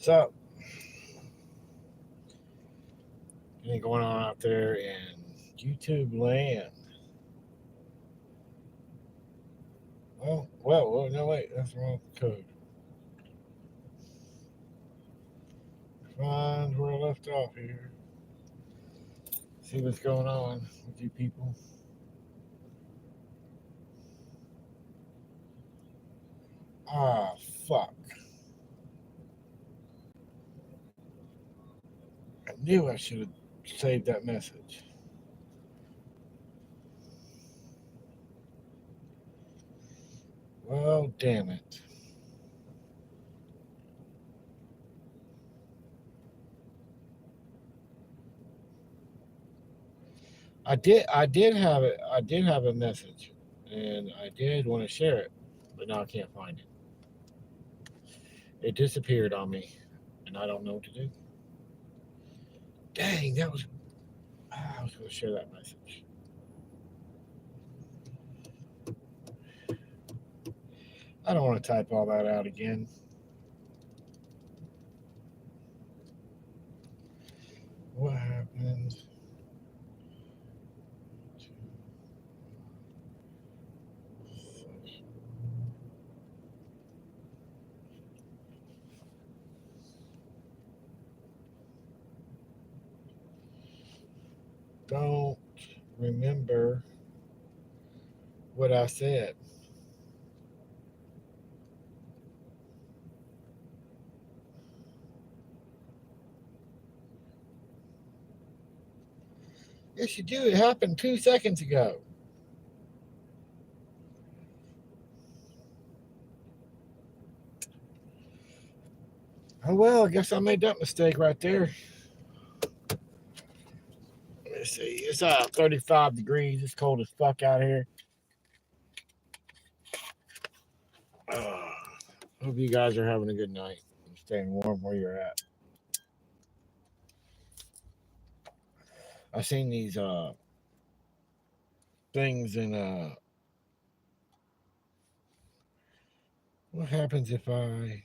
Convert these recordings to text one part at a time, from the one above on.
So, anything going on out there in YouTube land? No, wait, that's the wrong code. Find where I left off here. See what's going on with you people. Ah, fuck. I knew I should have saved that message. Well, damn it. I did have it. I did have a message, and I did want to share it, but now I can't find it. It disappeared on me, and I don't know what to do. Dang, that was. I was going to share that message. I don't want to type all that out again. What happened? Don't remember what I said. Yes, you do. It happened 2 seconds ago. Oh well, I guess I made that mistake right there. Let's see. It's 35 degrees. It's cold as fuck out here. Uh, Hope you guys are having a good night and staying warm where you're at. I seen these things in what happens if I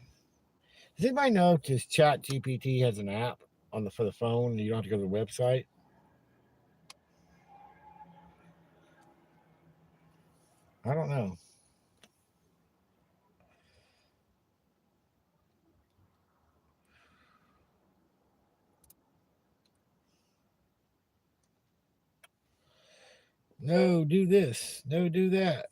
does anybody know if this chat GPT has an app on the for the phone and you don't have to go to the website? I don't know. No, do this. No, do that.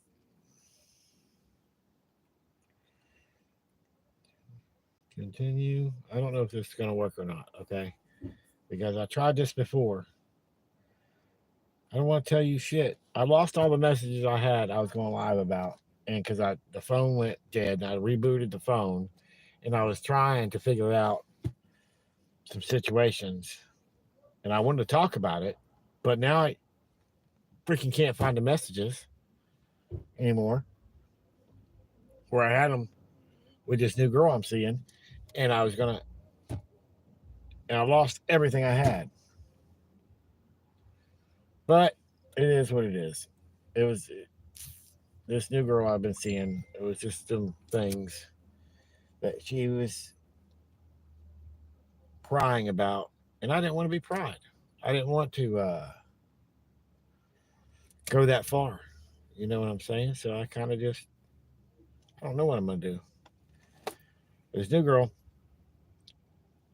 Continue. I don't know if this is going to work or not, okay? Because I tried this before. I don't want to tell you shit. I lost all the messages I had I was going live about. And because I the phone went dead and I rebooted the phone and I was trying to figure out some situations and I wanted to talk about it, but now I freaking can't find the messages anymore where I had them with this new girl I'm seeing, and I was gonna, and I lost everything I had. But it is what it is. It was this new girl I've been seeing. It was just some things that she was prying about, and I didn't want to be pried. I didn't want to go that far. You know what I'm saying? So I kind of just, I don't know what I'm gonna do. This new girl,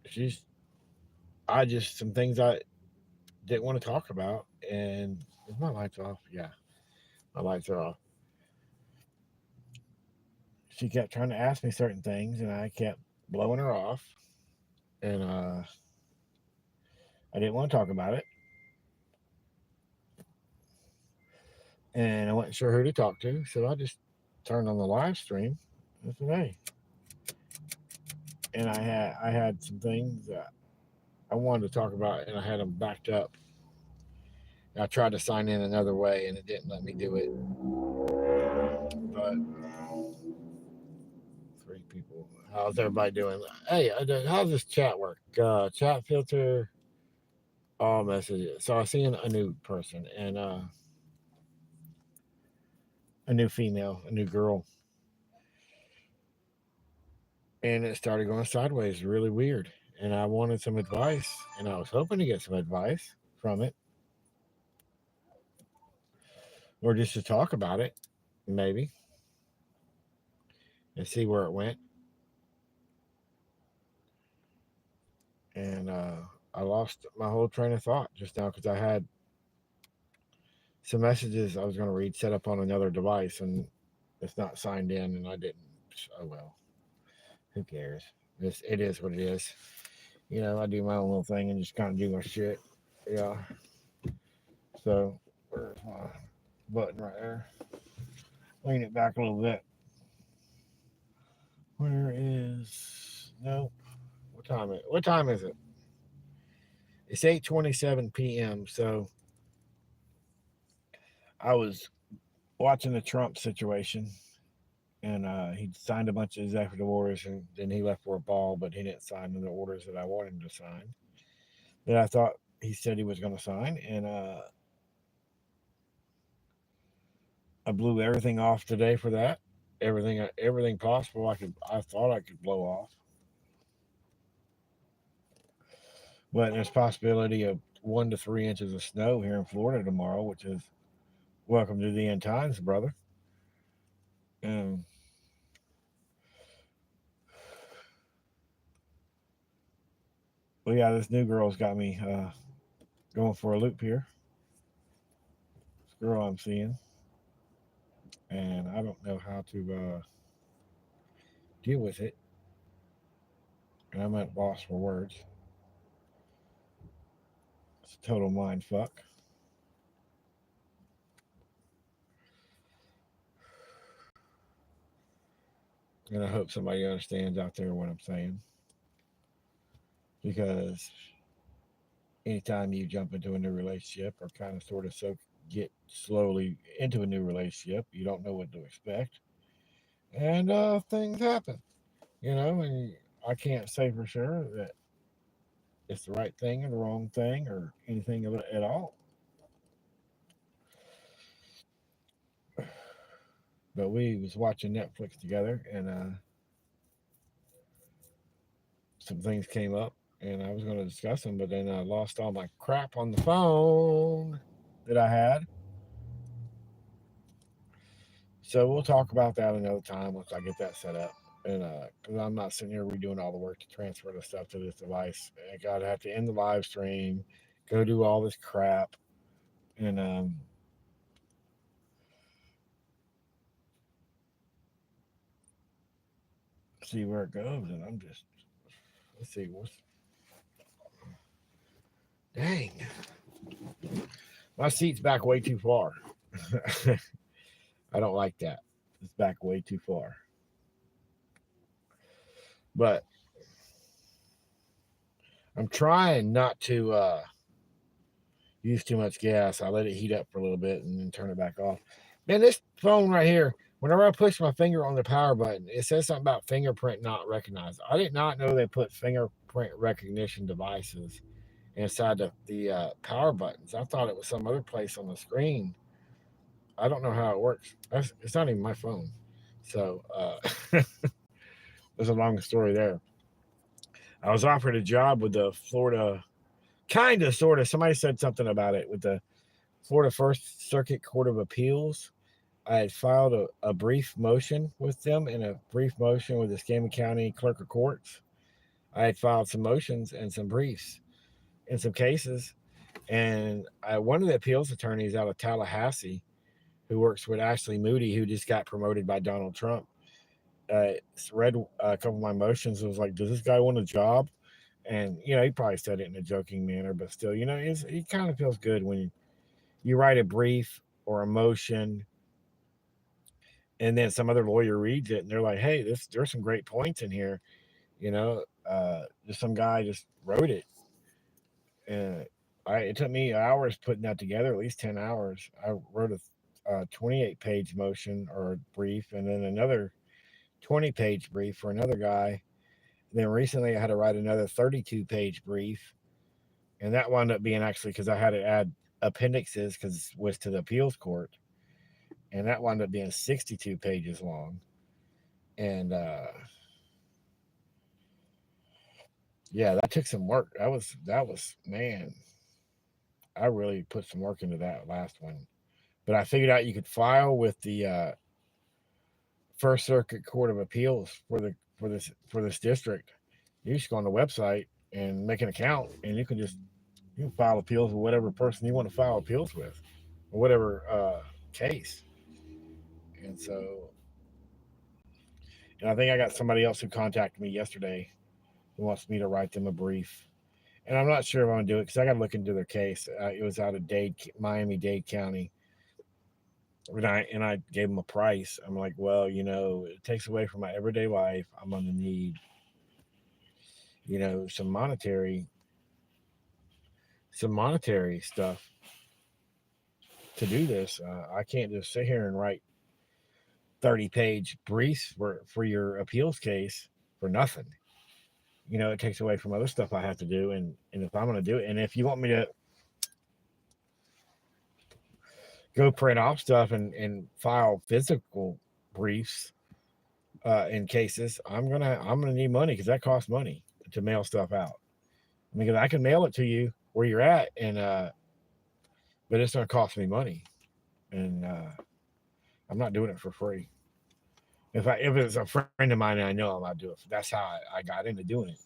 she's, I just some things I didn't want to talk about, and is my lights off? Yeah, my lights are off. She kept trying to ask me certain things, and I kept blowing her off, and I didn't want to talk about it, and I wasn't sure who to talk to, so I just turned on the live stream. I said, "Hey," and I had some things that I wanted to talk about, and I had them backed up. And I tried to sign in another way, and it didn't let me do it. But three people. How's everybody doing? Hey, how's this chat work? Chat filter, all messages. So I see a new person and a new female, a new girl. and it started going sideways, really weird. And I wanted some advice, and I was hoping to get some advice from it, or just to talk about it, maybe, and see where it went. And I lost my whole train of thought just now because I had some messages I was going to read set up on another device, and it's not signed in, and I didn't. Oh well, who cares? It is what it is. I do my own little thing and just kind of do my shit. Yeah. So where's my button right there? Lean it back a little bit. Where is no? What time is it? It's 8:27 p.m. So I was watching the Trump situation, and he signed a bunch of executive orders, and then he left for a ball, but he didn't sign the orders that I wanted him to sign. That I thought he said he was going to sign, and I blew everything off today for that. Everything possible I thought I could blow off, but there's possibility of 1 to 3 inches of snow here in Florida tomorrow, which is welcome to the end times, brother. Um, well, yeah, this new girl's got me going for a loop here. This girl I'm seeing, and I don't know how to deal with it, and I'm at loss for words. It's a total mind fuck. And I hope somebody understands out there what I'm saying. Because anytime you jump into a new relationship or kind of sort of get slowly into a new relationship, you don't know what to expect. And things happen, and I can't say for sure that it's the right thing or the wrong thing or anything of it at all. But we was watching Netflix together, and some things came up, and I was going to discuss them, but then I lost all my crap on the phone that I had. So we'll talk about that another time once I get that set up. And because I'm not sitting here redoing all the work to transfer the stuff to this device, I gotta have to end the live stream, go do all this crap, and see where it goes. And I'm just let's see what's dang. My seat's back way too far. I don't like that. It's back way too far. But I'm trying not to use too much gas. I let it heat up for a little bit and then turn it back off. Man, this phone right here, whenever I push my finger on the power button, it says something about fingerprint not recognized. I did not know they put fingerprint recognition devices inside the power buttons. I thought it was some other place on the screen. I don't know how it works. It's not even my phone. So there's a long story there. I was offered a job with the Florida, kind of, sort of. Somebody said something about it with the Florida First Circuit Court of Appeals. I had filed a brief motion with them and a brief motion with the Escambia County Clerk of Courts. I had filed some motions and some briefs in some cases. And one of the appeals attorneys out of Tallahassee, who works with Ashley Moody, who just got promoted by Donald Trump, read a couple of my motions and was like, does this guy want a job? And, he probably said it in a joking manner, but still, it kind of feels good when you write a brief or a motion and then some other lawyer reads it and they're like, hey, there's some great points in here. Just some guy just wrote it. And it took me hours putting that together, at least 10 hours. I wrote a 28-page motion or brief and then another 20-page brief for another guy. Then recently I had to write another 32-page brief. And that wound up being actually because I had to add appendixes because it was to the appeals court. And that wound up being 62 pages long. And Yeah, that took some work. That was man. I really put some work into that last one. But I figured out you could file with the First Circuit Court of Appeals for this district. You just go on the website and make an account, and you can file appeals with whatever person you want to file appeals with, or whatever case. And so, and I think I got somebody else who contacted me yesterday who wants me to write them a brief. And I'm not sure if I'm gonna do it because I got to look into their case. It was out of Miami-Dade County, and I gave them a price. I'm like, well, it takes away from my everyday life. I'm gonna need, some monetary stuff to do this. I can't just sit here and write 30-page briefs for your appeals case for nothing. It takes away from other stuff I have to do, and if I'm gonna do it, and if you want me to go print off stuff and file physical briefs in cases, I'm gonna need money because that costs money to mail stuff out. Because I can mail it to you where you're at, and but it's gonna cost me money, and I'm not doing it for free. If it's a friend of mine and I know him, I'll do it. That's how I got into doing it.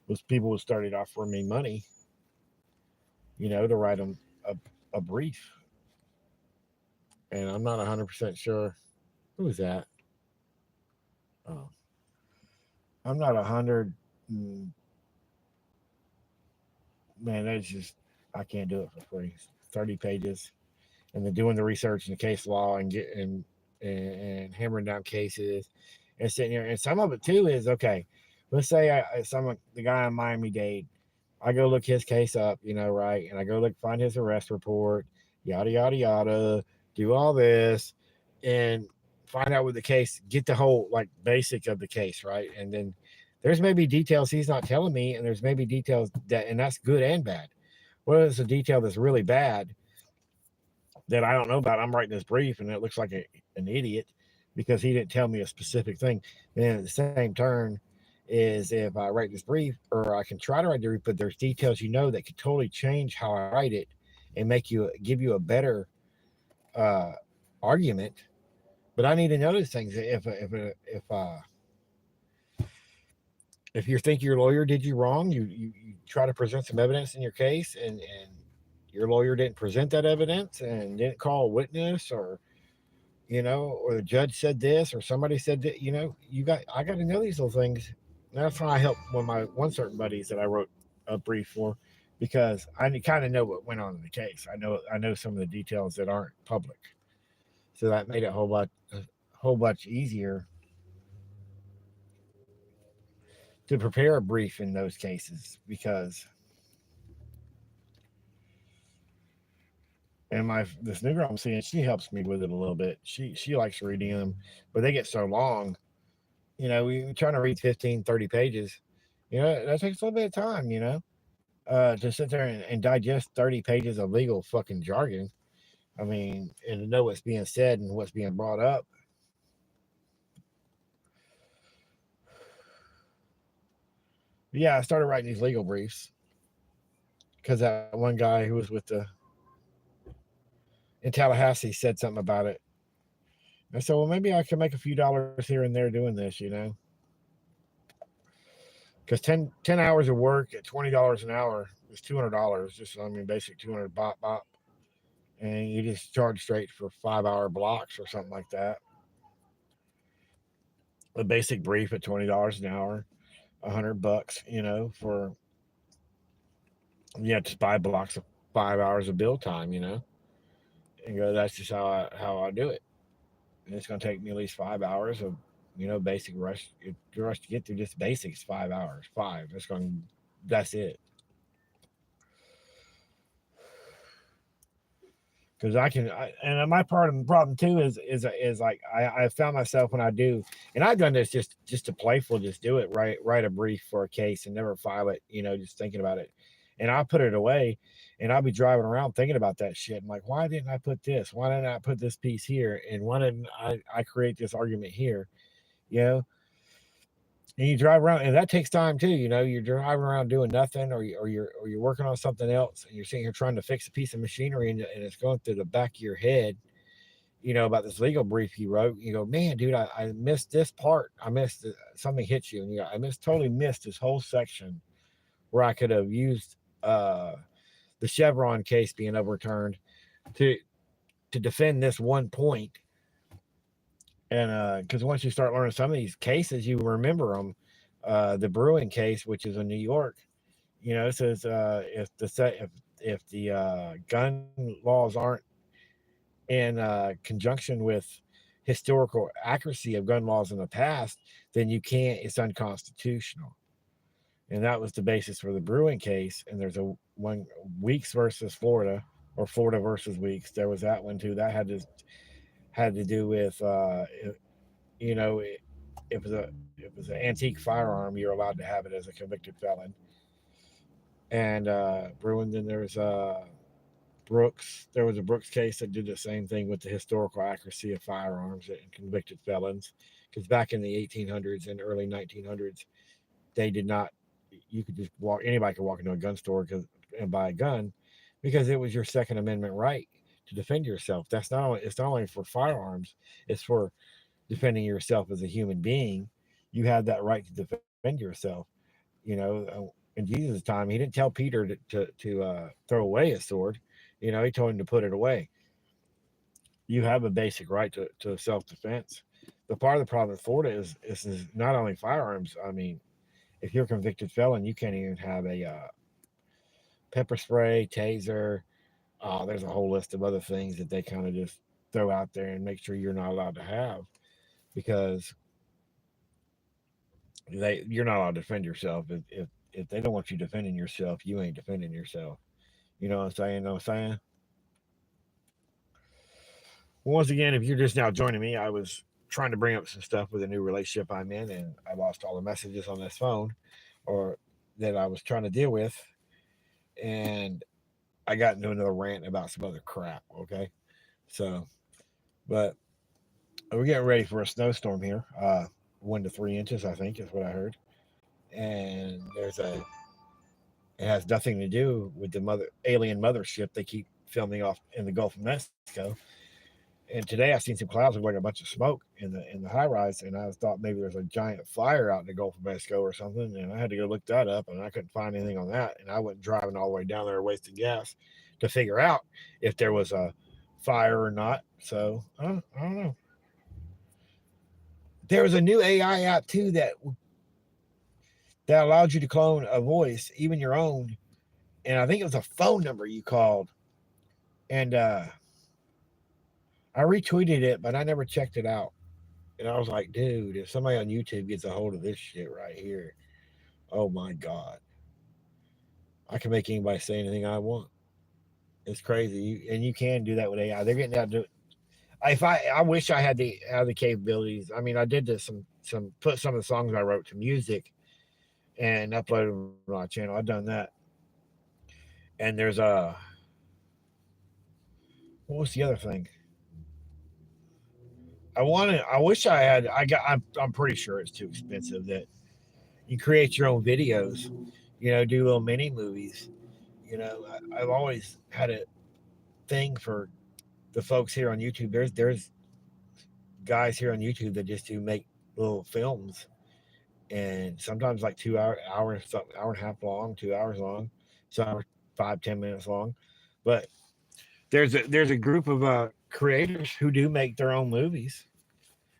Was people who started offering me money, to write them a brief, and I'm not 100% sure who is that. Oh, I'm not 100. Man, that's just I can't do it for free. 30 pages, and then doing the research in the case law and getting and hammering down cases and sitting here. And some of it too is okay. Let's say the guy in Miami Dade, I go look his case up, right, and I go find his arrest report, yada yada yada, do all this, and find out what the case, get the whole like basic of the case, right, and then there's maybe details he's not telling me, and there's maybe details and that's good and bad. What is a detail that's really bad that I don't know about? I'm writing this brief, and it looks like an idiot because he didn't tell me a specific thing. Then at the same turn is if I write this brief, or I can try to write the brief, but there's details that could totally change how I write it and give you a better uh, argument. But I need to know those things. If you think your lawyer did you wrong, you try to present some evidence in your case, and your lawyer didn't present that evidence and didn't call a witness, or the judge said this, or somebody said that, I got to know these little things. And that's why I helped one certain buddies that I wrote a brief for, because I kind of know what went on in the case. I know some of the details that aren't public, so that made it a whole bunch easier to prepare a brief in those cases. Because and my this new girl I'm seeing, she helps me with it a little bit. She likes reading them, but they get so long. We're trying to read 15, 30 pages. That takes a little bit of time, to sit there and digest 30 pages of legal fucking jargon. I mean, and to know what's being said and what's being brought up. But yeah, I started writing these legal briefs because that one guy who was with the in Tallahassee said something about it. And I said, well, maybe I can make a few dollars here and there doing this. Because 10 hours of work at $20 an hour is $200. Just, I mean, basic 200 bop bop. And you just charge straight for 5-hour blocks or something like that. A basic brief at $20 an hour, $100, for just 5 blocks of 5 hours of bill time. And go, that's just how I do it. And it's going to take me at least 5 hours of basic rush. The rush to get through just basics 5 hours. That's it. Because and my part of the problem too is like I found myself when I do, and I've done this just to playful, just do it, write a brief for a case and never file it, just thinking about it, and I'll put it away, and I'll be driving around thinking about that shit. I'm like, why didn't I put this? Why didn't I put this piece here? And why didn't I create this argument here? You know, And you drive around, and that takes time too. You know, you're driving around doing nothing, or you're working on something else, and you're sitting here trying to fix a piece of machinery, and it's going through the back of your head. You know about this legal brief he wrote. You go, man, dude, I missed this part. I missed something hits you, and you go, totally missed this whole section where I could have used the Chevron case being overturned to defend this one point. And because once you start learning some of these cases, you remember them. The Brewing case, which is in New York, you know, it says if the gun laws aren't in conjunction with historical accuracy of gun laws in the past, then you can't. It's unconstitutional. And that was the basis for the Brewing case. And there's a one Weeks versus Florida, or Florida versus Weeks. There was that one too. That had to do with you know, if it was an antique firearm, you're allowed to have it as a convicted felon. And Bruin, then there's Brooks. There was a Brooks case that did the same thing with the historical accuracy of firearms and convicted felons. Because back in the 1800s and early 1900s, they did not. You could just walk. Anybody could walk into a gun store and buy a gun, because it was your Second Amendment right to defend yourself. That's not only. It's not only for firearms. It's for defending yourself as a human being. You have that right to defend yourself. You know, in Jesus' time, he didn't tell Peter to throw away his sword. You know, he told him to put it away. You have a basic right to self defense. But part of the problem with Florida is not only firearms. I mean, if you're a convicted felon, you can't even have a pepper spray, taser. There's a whole list of other things that they kind of just throw out there and make sure you're not allowed to have, because you're not allowed to defend yourself. If they don't want you defending yourself, you ain't defending yourself. You know what I'm saying? Know what I'm saying? Once again, if you're just now joining me, I was trying to bring up some stuff with a new relationship I'm in, and I lost all the messages on this phone, or that I was trying to deal with, and I got into another rant about some other crap. Okay, so, but we're getting ready for a snowstorm here. 1 to 3 inches, I think, is what I heard. And it has nothing to do with the alien mothership they keep filming off in the Gulf of Mexico. And today I seen some clouds with like a bunch of smoke in the high rise, and I thought maybe there's a giant fire out in the Gulf of Mexico or something. And I had to go look that up, and I couldn't find anything on that. And I wasn't driving all the way down there wasting gas to figure out if there was a fire or not. So I don't know. There was a new AI app too that allowed you to clone a voice, even your own. And I think it was a phone number you called. And I retweeted it, but I never checked it out. And I was like, dude, if somebody on YouTube gets a hold of this shit right here, oh my God, I can make anybody say anything I want. It's crazy. And you can do that with AI. They're getting out to. I wish I had the capabilities. I mean, I did this some put some of the songs I wrote to music and uploaded them to my channel. I've done that. And there's what was the other thing? I wish I had. I'm pretty sure it's too expensive. That you create your own videos. You know, do little mini movies. You know, I've always had a thing for the folks here on YouTube. There's guys here on YouTube that just do make little films, and sometimes like 2 hour, something, hour and a half long, 2 hours long, some 5-10 minutes long. But there's a group of creators who do make their own movies,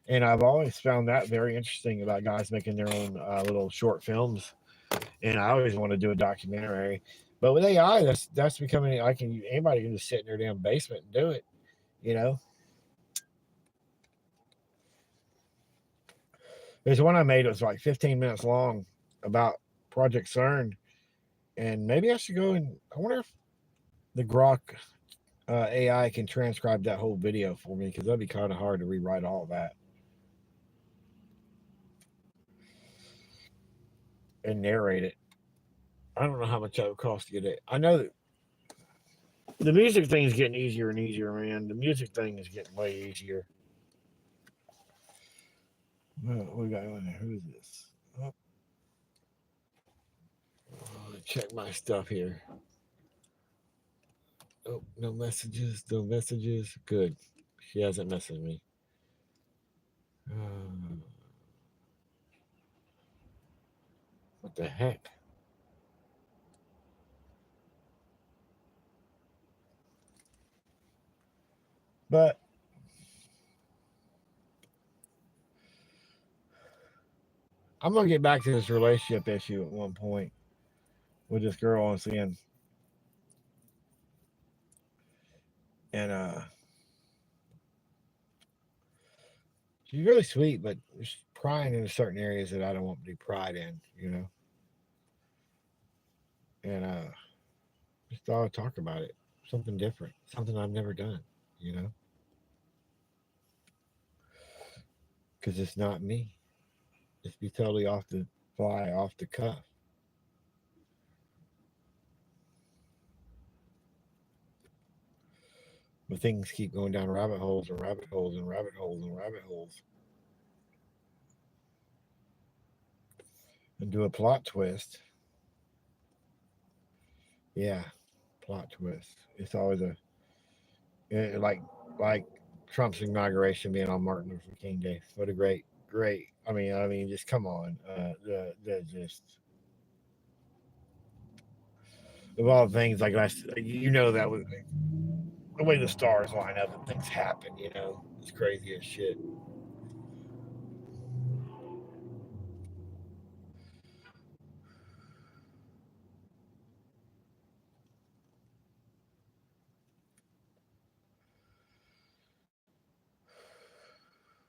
and I've always found that very interesting about guys making their own little short films. And I always want to do a documentary, but with AI, that's becoming. Anybody can just sit in their damn basement and do it. You know, there's one I made. It was like 15 minutes long about Project CERN, and maybe I should go and I wonder if the Grok AI can transcribe that whole video for me, because that'd be kind of hard to rewrite all that and narrate it. I don't know how much that would cost to get it. I know that the music thing is getting easier and easier, man. The music thing is getting way easier. We got one there. Who is this? Oh, check my stuff here. Oh, no messages. No messages. Good. She hasn't messaged me. What the heck? But I'm gonna get back to this relationship issue at one point with this girl I'm seeing, and she's really sweet, but she's prying into certain areas that I don't want to be pried in, you know. And just thought I'd talk about it, something different, something I've never done, you know, because it's not me. Just be totally off the fly, off the cuff. But things keep going down rabbit holes and rabbit holes and rabbit holes and rabbit holes. And do a plot twist. Yeah, plot twist. It's always a like Trump's inauguration being on Martin Luther King Day. What a great. I mean, just come on. The just of all things like last, you know, that was the way the stars line up and things happen. You know, it's crazy as shit.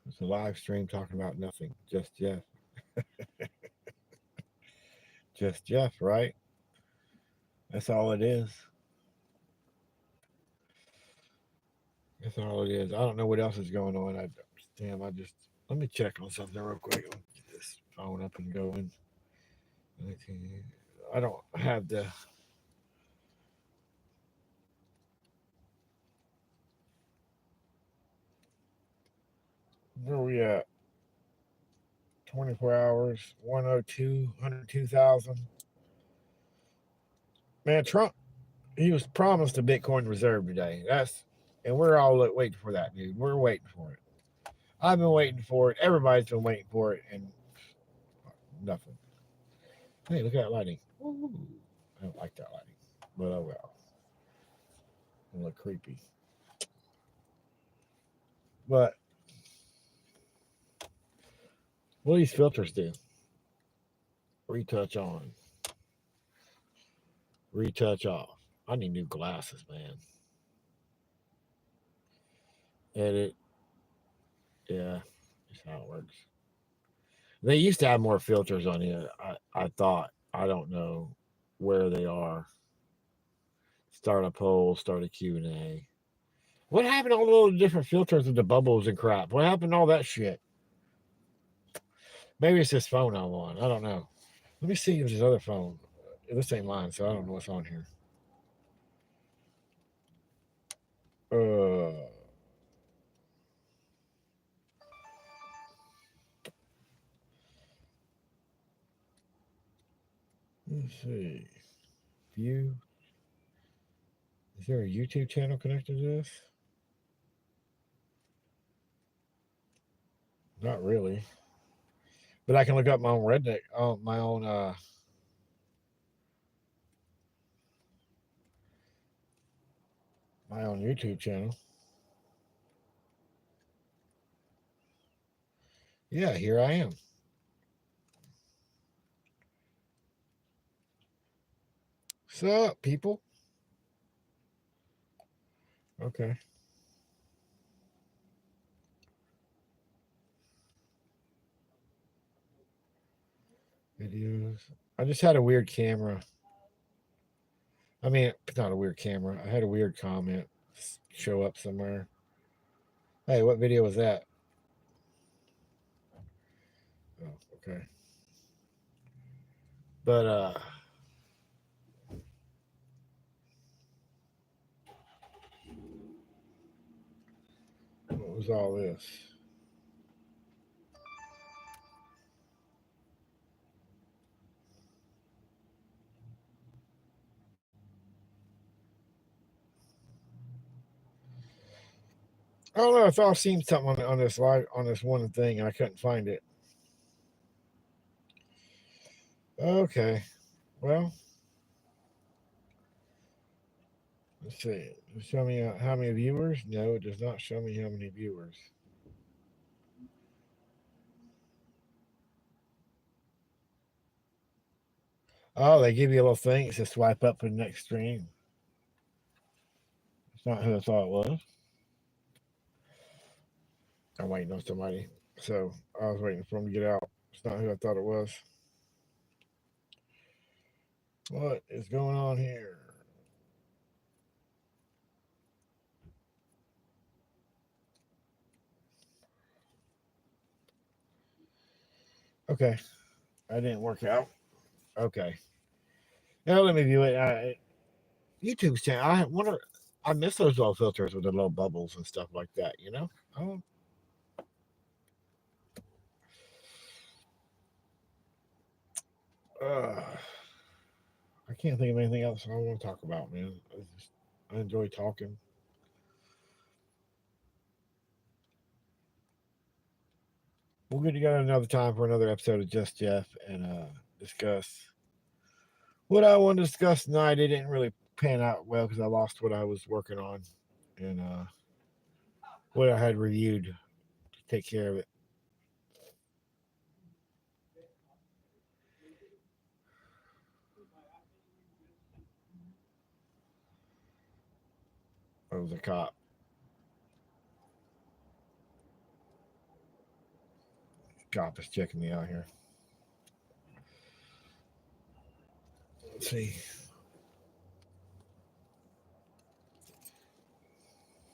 It's a live stream talking about nothing. Just Jeff, right? That's all it is. That's all it is. I don't know what else is going on. I just let me check on something real quick. Let me get this phone up and going. I don't have the. Where we at? 24 hours, 102, 102,000. Man, Trump, he was promised a Bitcoin reserve today. And we're all waiting for that, dude. We're waiting for it. I've been waiting for it. Everybody's been waiting for it, and nothing. Hey, look at that lighting. Ooh, I don't like that lighting, but oh well. It look creepy. But what do these filters do? Retouch on, retouch off. I need new glasses, man. Edit. Yeah, that's how it works. They used to have more filters on here. I thought. I don't know where they are. Start a poll, start a Q&A. What happened to all the little different filters with the bubbles and crap? What happened to all that shit? Maybe it's this phone I'm on. I don't know. Let me see if there's other phone. This ain't mine, so I don't know what's on here. Uh, let's see. View. Is there a YouTube channel connected to this? Not really. But I can look up my own redneck, my own YouTube channel. Yeah, here I am. What's up, people? Okay. Videos. I just had a weird camera. I mean, it's not a weird camera. I had a weird comment show up somewhere. Hey, what video was that? Oh, okay. But what was all this? I don't know. I thought I seen something on this live on this one thing, and I couldn't find it. Okay, well, let's see. Does it show me how many viewers? No, it does not show me how many viewers. Oh, they give you a little thing. It says swipe up for the next stream. It's not who I thought it was. I'm waiting on somebody. So I was waiting for him to get out. It's not who I thought it was. What is going on here? Okay. I didn't work out. Okay. Now let me view it. YouTube's channel. I wonder. I miss those little filters with the little bubbles and stuff like that. You know. Oh. I can't think of anything else I want to talk about, man. I enjoy talking. We'll get together another time for another episode of Just Jeff and discuss what I want to discuss tonight. It didn't really pan out well because I lost what I was working on and what I had reviewed to take care of it. I was a cop. Cop is checking me out here. Let's see.